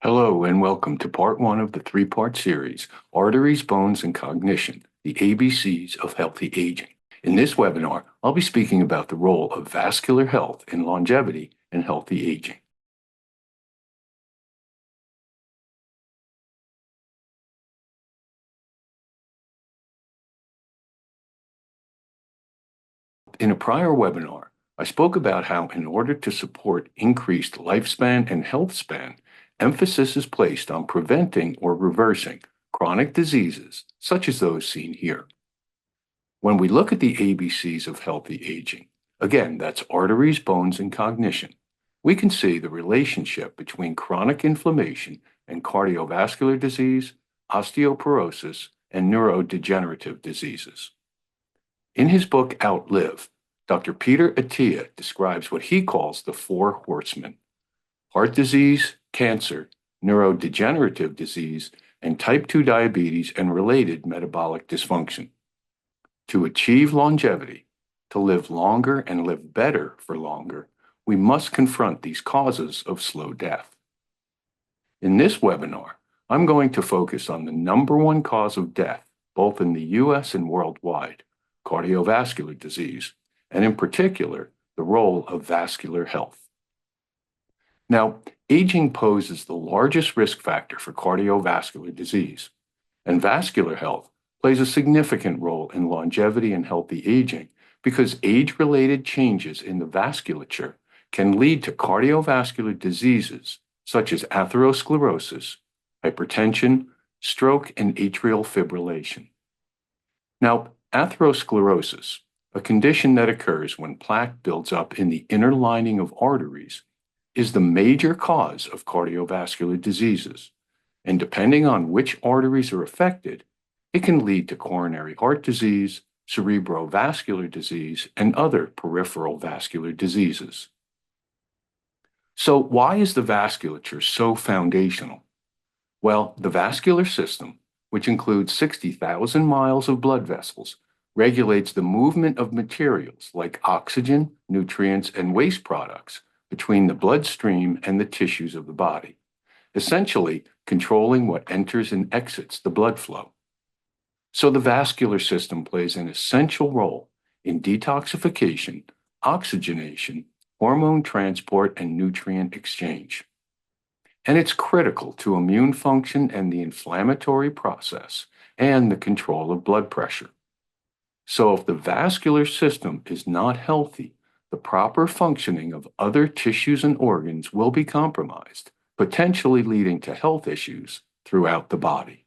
Hello and welcome to part one of the three-part series, Arteries, Bones, and Cognition, the ABCs of Healthy Aging. In this webinar, I'll be speaking about the role of vascular health in longevity and healthy aging. In a prior webinar, I spoke about how in order to support increased lifespan and health span, emphasis is placed on preventing or reversing chronic diseases such as those seen here. When we look at the ABCs of healthy aging, again, that's arteries, bones, and cognition, we can see the relationship between chronic inflammation and cardiovascular disease, osteoporosis, and neurodegenerative diseases. In his book Outlive, Dr. Peter Attia describes what he calls the four horsemen: heart disease, cancer, neurodegenerative disease, and type 2 diabetes and related metabolic dysfunction. To achieve longevity, to live longer and live better for longer, we must confront these causes of slow death. In this webinar, I'm going to focus on the number one cause of death, both in the US and worldwide, cardiovascular disease, and in particular, the role of vascular health. Now, aging poses the largest risk factor for cardiovascular disease, and vascular health plays a significant role in longevity and healthy aging because age-related changes in the vasculature can lead to cardiovascular diseases such as atherosclerosis, hypertension, stroke, and atrial fibrillation. Now, atherosclerosis, a condition that occurs when plaque builds up in the inner lining of arteries, is the major cause of cardiovascular diseases, and depending on which arteries are affected, it can lead to coronary heart disease, cerebrovascular disease, and other peripheral vascular diseases. So why is the vasculature so foundational? Well, the vascular system, which includes 60,000 miles of blood vessels, regulates the movement of materials like oxygen, nutrients, and waste products between the bloodstream and the tissues of the body, essentially controlling what enters and exits the blood flow. So the vascular system plays an essential role in detoxification, oxygenation, hormone transport, and nutrient exchange. And it's critical to immune function and the inflammatory process and the control of blood pressure. So if the vascular system is not healthy, the proper functioning of other tissues and organs will be compromised, potentially leading to health issues throughout the body.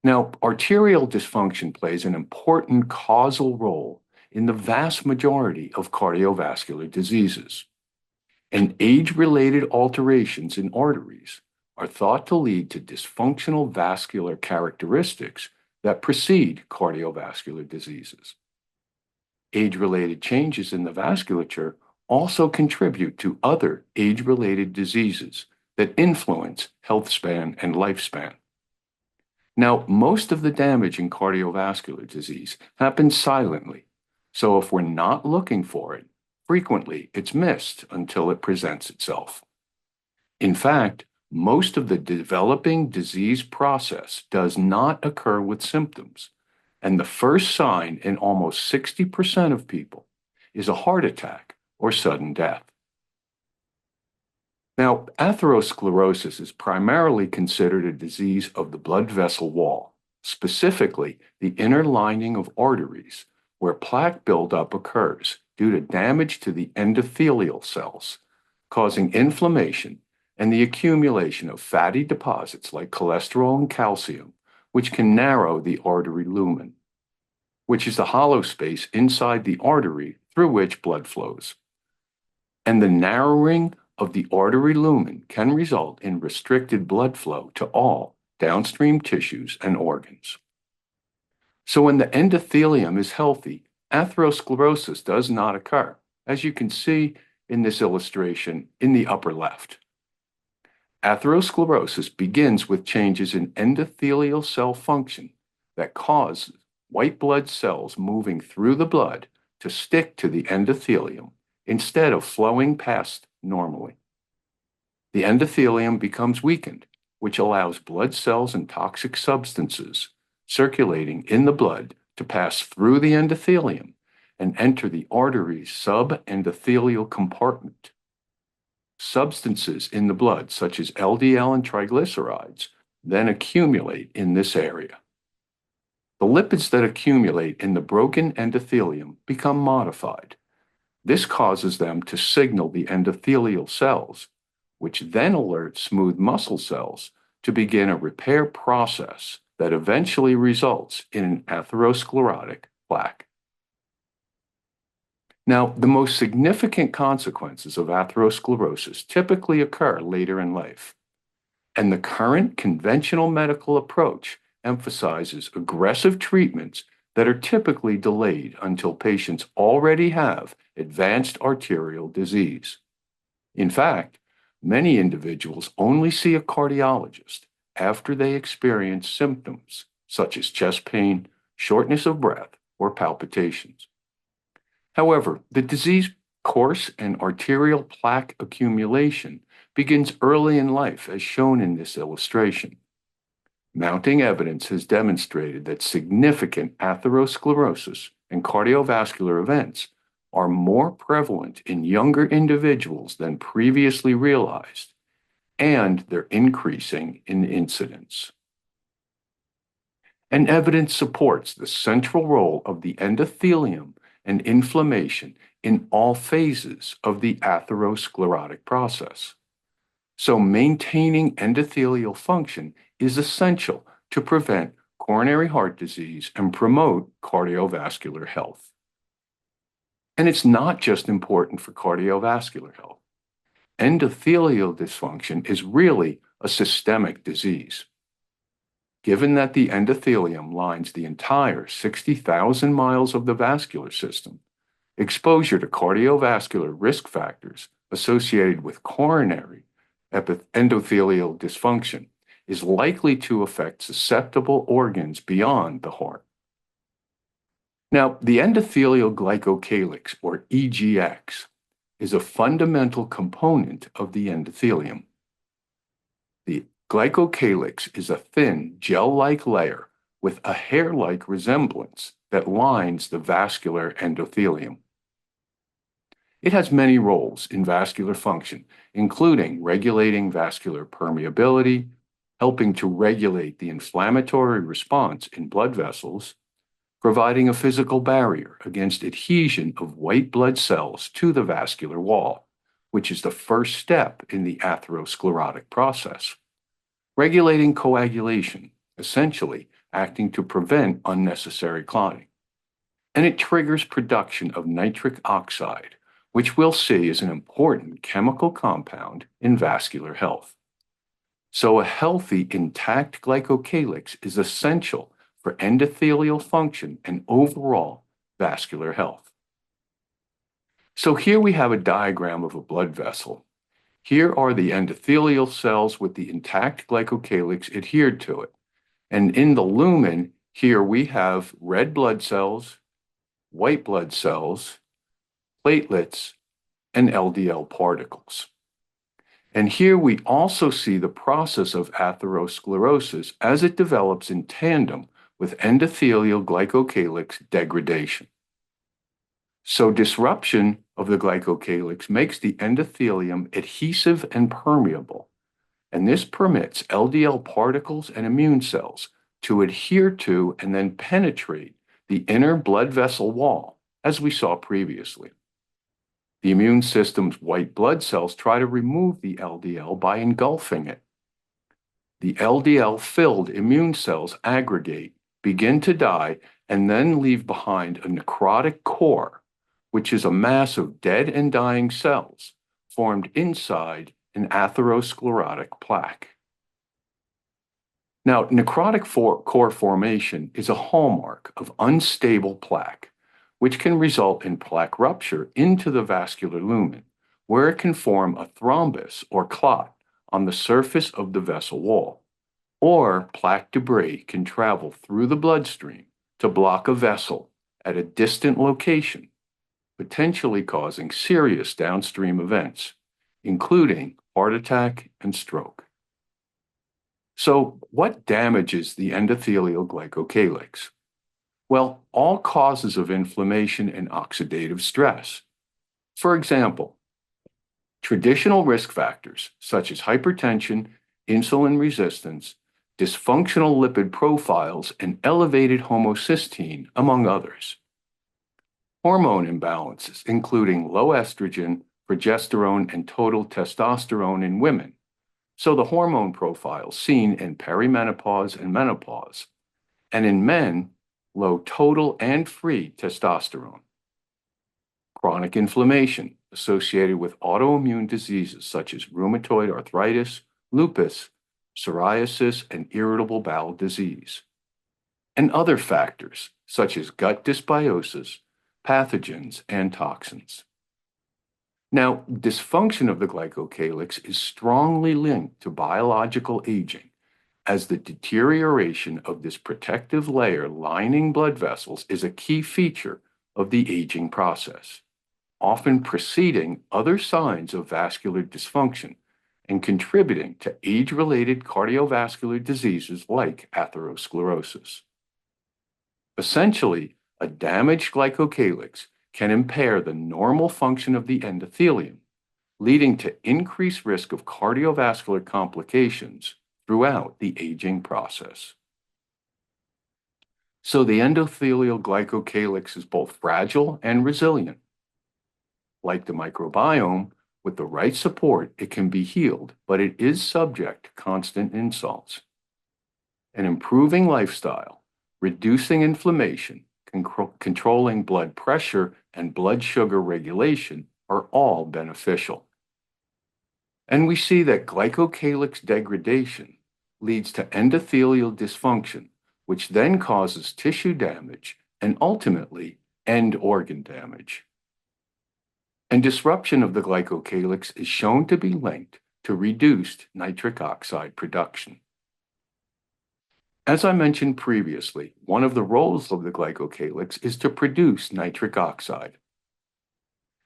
Now, arterial dysfunction plays an important causal role in the vast majority of cardiovascular diseases, and age-related alterations in arteries are thought to lead to dysfunctional vascular characteristics that precede cardiovascular diseases. Age-related changes in the vasculature also contribute to other age-related diseases that influence health span and lifespan. Now, most of the damage in cardiovascular disease happens silently, so if we're not looking for it, frequently it's missed until it presents itself. In fact, most of the developing disease process does not occur with symptoms, and the first sign in almost 60% of people is a heart attack or sudden death. Now, atherosclerosis is primarily considered a disease of the blood vessel wall, specifically the inner lining of arteries, where plaque buildup occurs due to damage to the endothelial cells, causing inflammation and the accumulation of fatty deposits like cholesterol and calcium, which can narrow the artery lumen, which is the hollow space inside the artery through which blood flows. And the narrowing of the artery lumen can result in restricted blood flow to all downstream tissues and organs. So when the endothelium is healthy, atherosclerosis does not occur, as you can see in this illustration in the upper left. Atherosclerosis begins with changes in endothelial cell function that cause white blood cells moving through the blood to stick to the endothelium instead of flowing past normally. The endothelium becomes weakened, which allows blood cells and toxic substances circulating in the blood to pass through the endothelium and enter the artery's subendothelial compartment. Substances in the blood, such as LDL and triglycerides, then accumulate in this area. The lipids that accumulate in the broken endothelium become modified. This causes them to signal the endothelial cells, which then alert smooth muscle cells to begin a repair process that eventually results in an atherosclerotic plaque. Now, the most significant consequences of atherosclerosis typically occur later in life, and the current conventional medical approach emphasizes aggressive treatments that are typically delayed until patients already have advanced arterial disease. In fact, many individuals only see a cardiologist after they experience symptoms such as chest pain, shortness of breath, or palpitations. However, the disease course and arterial plaque accumulation begins early in life, as shown in this illustration. Mounting evidence has demonstrated that significant atherosclerosis and cardiovascular events are more prevalent in younger individuals than previously realized, and they're increasing in incidence. And evidence supports the central role of the endothelium and inflammation in all phases of the atherosclerotic process. So maintaining endothelial function is essential to prevent coronary heart disease and promote cardiovascular health. And it's not just important for cardiovascular health. Endothelial dysfunction is really a systemic disease. Given that the endothelium lines the entire 60,000 miles of the vascular system, exposure to cardiovascular risk factors associated with coronary endothelial dysfunction is likely to affect susceptible organs beyond the heart. Now, the endothelial glycocalyx, or EGX, is a fundamental component of the endothelium. The glycocalyx is a thin, gel-like layer with a hair-like resemblance that lines the vascular endothelium. It has many roles in vascular function, including regulating vascular permeability, helping to regulate the inflammatory response in blood vessels, providing a physical barrier against adhesion of white blood cells to the vascular wall, which is the first step in the atherosclerotic process, regulating coagulation, essentially acting to prevent unnecessary clotting, and it triggers production of nitric oxide, which we'll see is an important chemical compound in vascular health. So a healthy, intact glycocalyx is essential for endothelial function and overall vascular health. So here we have a diagram of a blood vessel. Here are the endothelial cells with the intact glycocalyx adhered to it. And in the lumen, here we have red blood cells, white blood cells, platelets, and LDL particles. And here we also see the process of atherosclerosis as it develops in tandem with endothelial glycocalyx degradation. So disruption of the glycocalyx makes the endothelium adhesive and permeable, and this permits LDL particles and immune cells to adhere to and then penetrate the inner blood vessel wall, as we saw previously. The immune system's white blood cells try to remove the LDL by engulfing it. The LDL-filled immune cells aggregate, begin to die, and then leave behind a necrotic core, which is a mass of dead and dying cells formed inside an atherosclerotic plaque. Now, necrotic core formation is a hallmark of unstable plaque, which can result in plaque rupture into the vascular lumen, where it can form a thrombus or clot on the surface of the vessel wall, or plaque debris can travel through the bloodstream to block a vessel at a distant location, potentially causing serious downstream events, including heart attack, and stroke. So, what damages the endothelial glycocalyx? Well, all causes of inflammation and oxidative stress. For example, traditional risk factors such as hypertension, insulin resistance, dysfunctional lipid profiles, and elevated homocysteine, among others. Hormone imbalances, including low estrogen, progesterone, and total testosterone in women. So the hormone profiles seen in perimenopause and menopause, and in men, low total and free testosterone. Chronic inflammation associated with autoimmune diseases such as rheumatoid arthritis, lupus, psoriasis, and irritable bowel disease. And other factors such as gut dysbiosis, pathogens, and toxins. Now, dysfunction of the glycocalyx is strongly linked to biological aging, as the deterioration of this protective layer lining blood vessels is a key feature of the aging process, often preceding other signs of vascular dysfunction and contributing to age-related cardiovascular diseases like atherosclerosis. Essentially, a damaged glycocalyx can impair the normal function of the endothelium, leading to increased risk of cardiovascular complications throughout the aging process. So the endothelial glycocalyx is both fragile and resilient. Like the microbiome, with the right support, it can be healed, but it is subject to constant insults. An improving lifestyle, reducing inflammation, controlling blood pressure, and blood sugar regulation are all beneficial. And we see that glycocalyx degradation leads to endothelial dysfunction, which then causes tissue damage and ultimately end organ damage. And disruption of the glycocalyx is shown to be linked to reduced nitric oxide production. As I mentioned previously, one of the roles of the glycocalyx is to produce nitric oxide.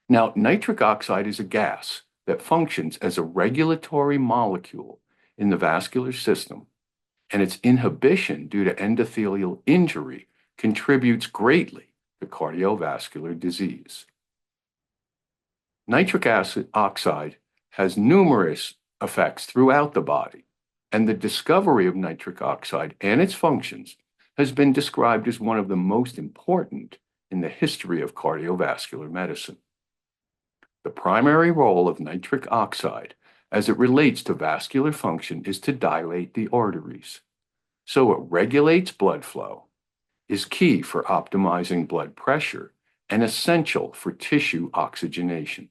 Now, nitric oxide is a gas that functions as a regulatory molecule in the vascular system, and its inhibition due to endothelial injury contributes greatly to cardiovascular disease. Nitric oxide has numerous effects throughout the body, and the discovery of nitric oxide and its functions has been described as one of the most important in the history of cardiovascular medicine. The primary role of nitric oxide as it relates to vascular function is to dilate the arteries. So it regulates blood flow, is key for optimizing blood pressure, and essential for tissue oxygenation.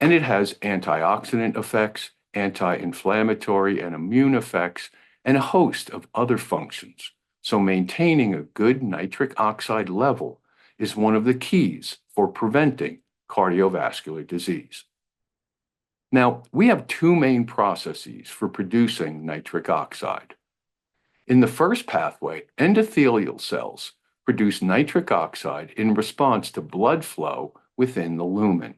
And it has antioxidant effects, anti-inflammatory and immune effects, and a host of other functions. So maintaining a good nitric oxide level is one of the keys for preventing cardiovascular disease. Now, we have two main processes for producing nitric oxide. In the first pathway, endothelial cells produce nitric oxide in response to blood flow within the lumen.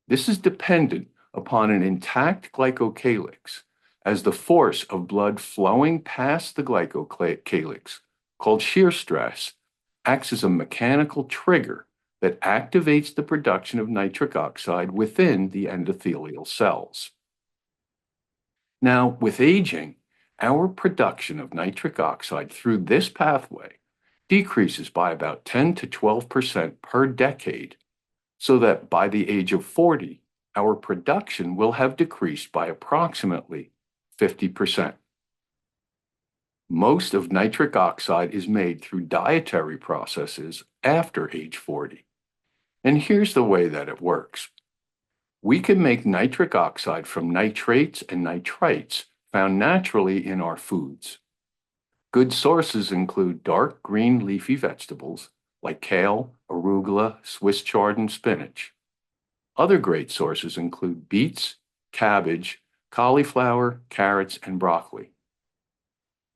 This is dependent upon an intact glycocalyx, as the force of blood flowing past the glycocalyx, called shear stress, acts as a mechanical trigger that activates the production of nitric oxide within the endothelial cells. Now, with aging, our production of nitric oxide through this pathway decreases by about 10 to 12% per decade, so that by the age of 40, our production will have decreased by approximately 50%. Most of nitric oxide is made through dietary processes after age 40. And here's the way that it works. We can make nitric oxide from nitrates and nitrites found naturally in our foods. Good sources include dark green leafy vegetables like kale, arugula, Swiss chard, and spinach. Other great sources include beets, cabbage, cauliflower, carrots, and broccoli.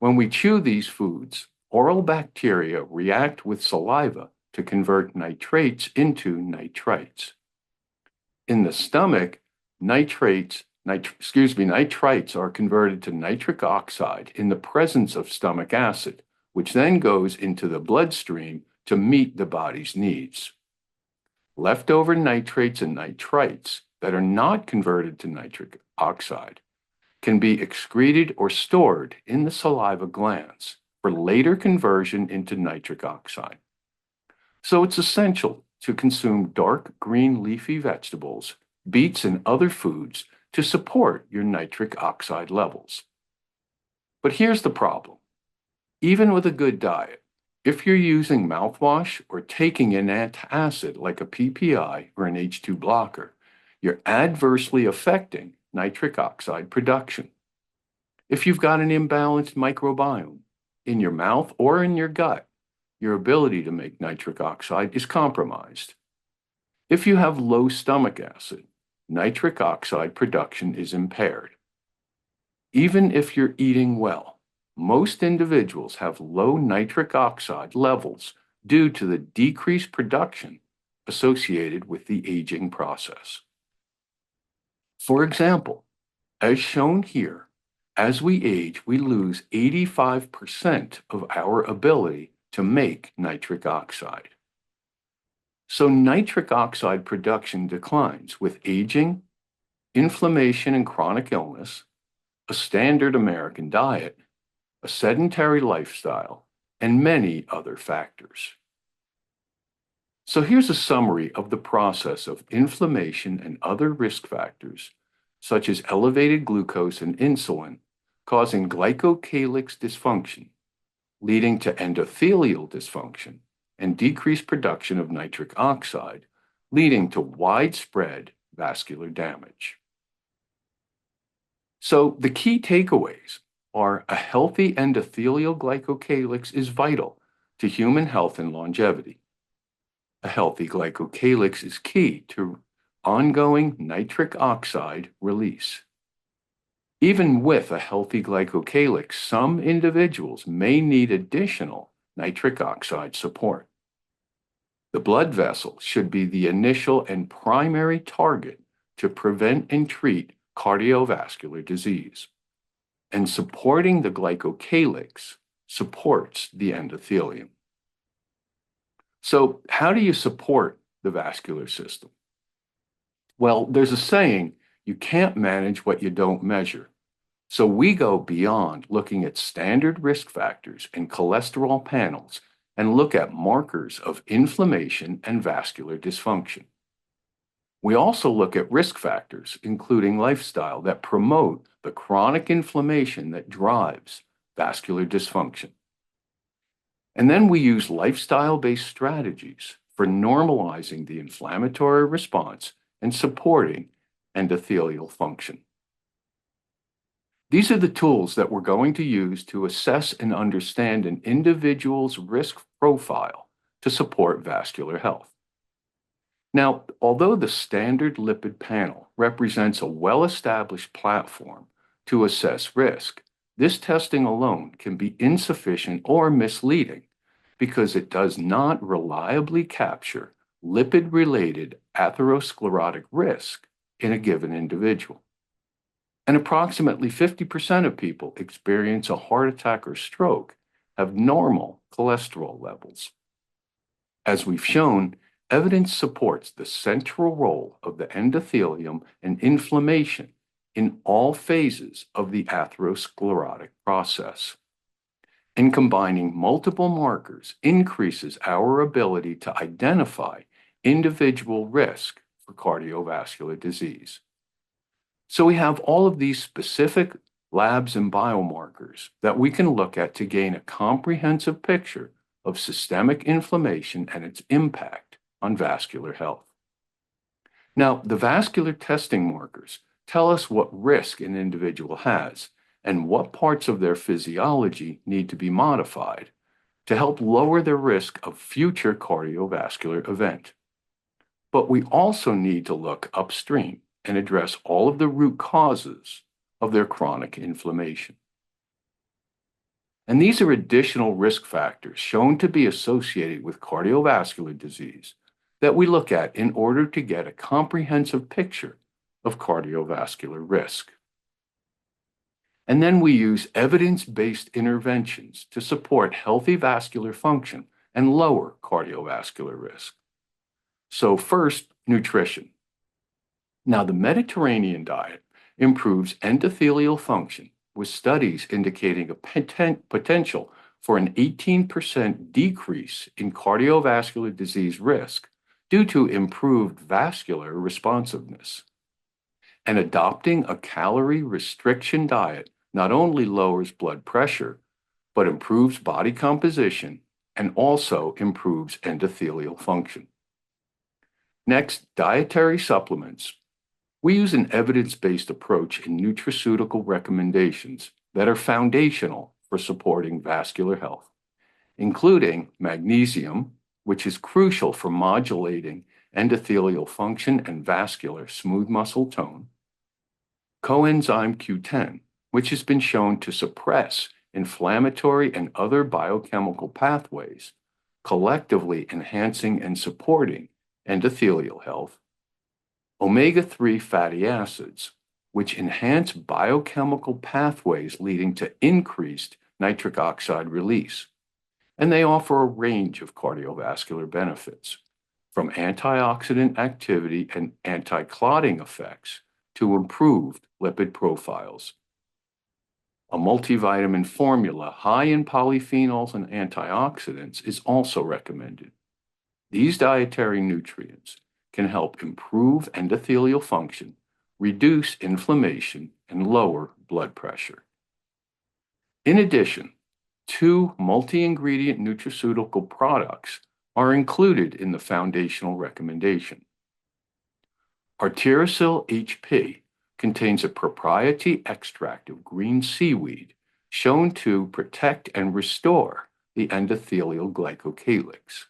When we chew these foods, oral bacteria react with saliva to convert nitrates into nitrites. In the stomach, nitrites are converted to nitric oxide in the presence of stomach acid, which then goes into the bloodstream to meet the body's needs. Leftover nitrates and nitrites that are not converted to nitric oxide can be excreted or stored in the saliva glands for later conversion into nitric oxide. So it's essential to consume dark green leafy vegetables, beets, and other foods to support your nitric oxide levels. But here's the problem. Even with a good diet, if you're using mouthwash or taking an antacid like a PPI or an H2 blocker, you're adversely affecting nitric oxide production. If you've got an imbalanced microbiome in your mouth or in your gut, your ability to make nitric oxide is compromised. If you have low stomach acid, nitric oxide production is impaired. Even if you're eating well, most individuals have low nitric oxide levels due to the decreased production associated with the aging process. For example, as shown here, as we age, we lose 85% of our ability to make nitric oxide. So nitric oxide production declines with aging, inflammation and chronic illness, a standard American diet, a sedentary lifestyle, and many other factors. So here's a summary of the process of inflammation and other risk factors, such as elevated glucose and insulin, causing glycocalyx dysfunction, leading to endothelial dysfunction and decreased production of nitric oxide, leading to widespread vascular damage. So the key takeaways are a healthy endothelial glycocalyx is vital to human health and longevity. A healthy glycocalyx is key to ongoing nitric oxide release. Even with a healthy glycocalyx, some individuals may need additional nitric oxide support. The blood vessel should be the initial and primary target to prevent and treat cardiovascular disease. And supporting the glycocalyx supports the endothelium. So how do you support the vascular system? Well, there's a saying, you can't manage what you don't measure. So we go beyond looking at standard risk factors and cholesterol panels and look at markers of inflammation and vascular dysfunction. We also look at risk factors, including lifestyle, that promote the chronic inflammation that drives vascular dysfunction. And then we use lifestyle-based strategies for normalizing the inflammatory response and supporting endothelial function. These are the tools that we're going to use to assess and understand an individual's risk profile to support vascular health. Now, although the standard lipid panel represents a well-established platform to assess risk, this testing alone can be insufficient or misleading because it does not reliably capture lipid-related atherosclerotic risk in a given individual. And approximately 50% of people experience a heart attack or stroke have normal cholesterol levels. As we've shown, evidence supports the central role of the endothelium and inflammation in all phases of the atherosclerotic process. And combining multiple markers increases our ability to identify individual risk for cardiovascular disease. So we have all of these specific labs and biomarkers that we can look at to gain a comprehensive picture of systemic inflammation and its impact on vascular health. Now, the vascular testing markers tell us what risk an individual has and what parts of their physiology need to be modified to help lower their risk of future cardiovascular event. But we also need to look upstream and address all of the root causes of their chronic inflammation. And these are additional risk factors shown to be associated with cardiovascular disease that we look at in order to get a comprehensive picture of cardiovascular risk. And then we use evidence-based interventions to support healthy vascular function and lower cardiovascular risk. So first, nutrition. Now, the Mediterranean diet improves endothelial function, with studies indicating a potential for an 18% decrease in cardiovascular disease risk due to improved vascular responsiveness. And adopting a calorie restriction diet not only lowers blood pressure, but improves body composition and also improves endothelial function. Next, dietary supplements. We use an evidence-based approach in nutraceutical recommendations that are foundational for supporting vascular health, including magnesium, which is crucial for modulating endothelial function and vascular smooth muscle tone, coenzyme Q10, which has been shown to suppress inflammatory and other biochemical pathways, collectively enhancing and supporting endothelial health, omega-3 fatty acids, which enhance biochemical pathways leading to increased nitric oxide release, and they offer a range of cardiovascular benefits, from antioxidant activity and anti-clotting effects to improved lipid profiles. A multivitamin formula high in polyphenols and antioxidants is also recommended. These dietary nutrients can help improve endothelial function, reduce inflammation, and lower blood pressure. In addition, 2 multi-ingredient nutraceutical products are included in the foundational recommendation. Arterosil HP contains a proprietary extract of green seaweed shown to protect and restore the endothelial glycocalyx.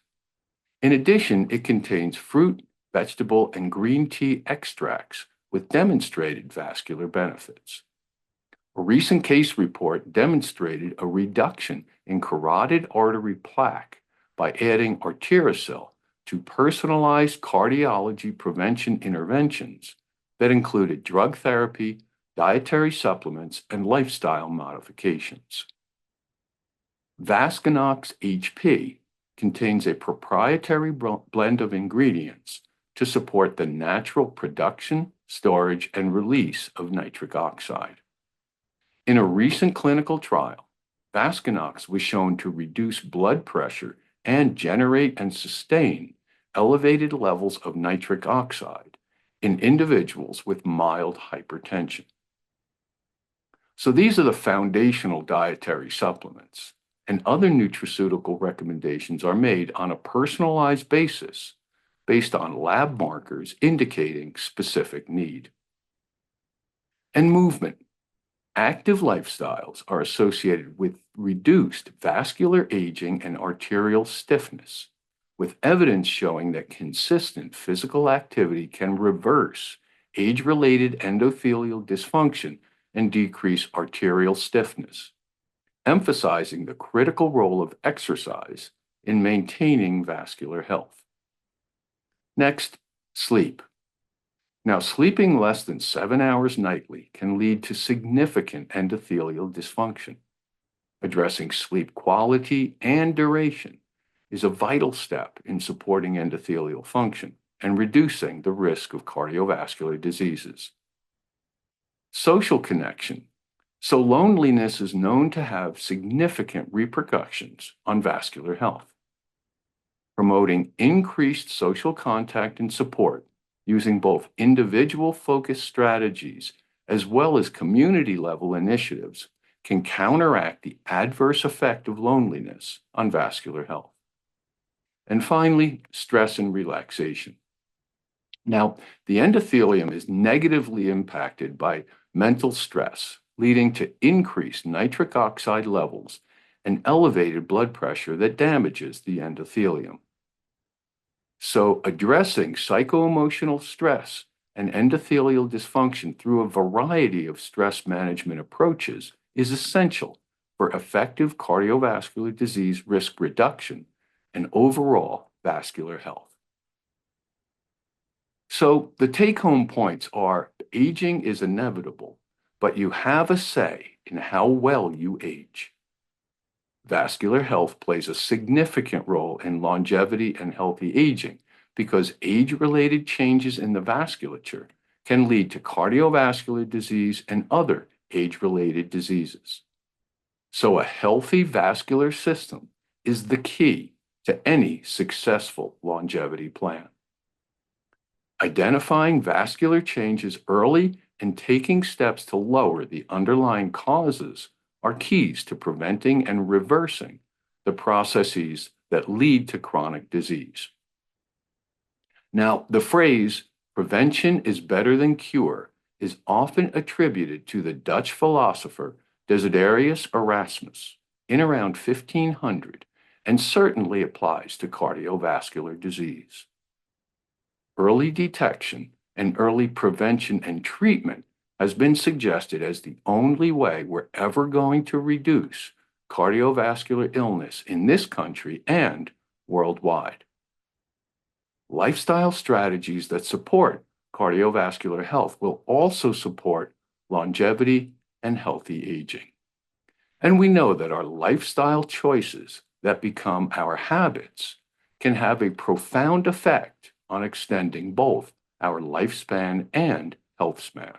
In addition, it contains fruit, vegetable, and green tea extracts with demonstrated vascular benefits. A recent case report demonstrated a reduction in carotid artery plaque by adding Arterosil to personalized cardiology prevention interventions that included drug therapy, dietary supplements, and lifestyle modifications. Vascanox HP contains a proprietary blend of ingredients to support the natural production, storage, and release of nitric oxide. In a recent clinical trial, Vascanox was shown to reduce blood pressure and generate and sustain elevated levels of nitric oxide in individuals with mild hypertension. So these are the foundational dietary supplements, and other nutraceutical recommendations are made on a personalized basis based on lab markers indicating specific need. And movement. Active lifestyles are associated with reduced vascular aging and arterial stiffness, with evidence showing that consistent physical activity can reverse age-related endothelial dysfunction and decrease arterial stiffness, emphasizing the critical role of exercise in maintaining vascular health. Next, sleep. Now, sleeping less than 7 hours nightly can lead to significant endothelial dysfunction. Addressing sleep quality and duration is a vital step in supporting endothelial function and reducing the risk of cardiovascular diseases. Social connection. So loneliness is known to have significant repercussions on vascular health. Promoting increased social contact and support using both individual-focused strategies as well as community-level initiatives can counteract the adverse effect of loneliness on vascular health. And finally, stress and relaxation. Now, the endothelium is negatively impacted by mental stress, leading to increased nitric oxide levels and elevated blood pressure that damages the endothelium. So, addressing psycho-emotional stress and endothelial dysfunction through a variety of stress management approaches is essential for effective cardiovascular disease risk reduction and overall vascular health. So the take-home points are aging is inevitable, but you have a say in how well you age. Vascular health plays a significant role in longevity and healthy aging because age-related changes in the vasculature can lead to cardiovascular disease and other age-related diseases. So a healthy vascular system is the key to any successful longevity plan. Identifying vascular changes early and taking steps to lower the underlying causes are keys to preventing and reversing the processes that lead to chronic disease. Now, the phrase prevention is better than cure is often attributed to the Dutch philosopher Desiderius Erasmus in around 1500 and certainly applies to cardiovascular disease. Early detection and early prevention and treatment has been suggested as the only way we're ever going to reduce cardiovascular illness in this country and worldwide. Lifestyle strategies that support cardiovascular health will also support longevity and healthy aging. And we know that our lifestyle choices that become our habits can have a profound effect on extending both our lifespan and health span.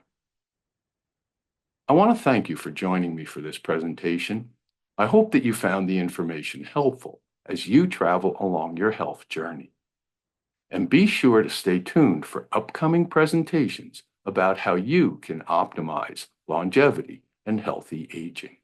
I want to thank you for joining me for this presentation. I hope that you found the information helpful as you travel along your health journey. And be sure to stay tuned for upcoming presentations about how you can optimize longevity and healthy aging.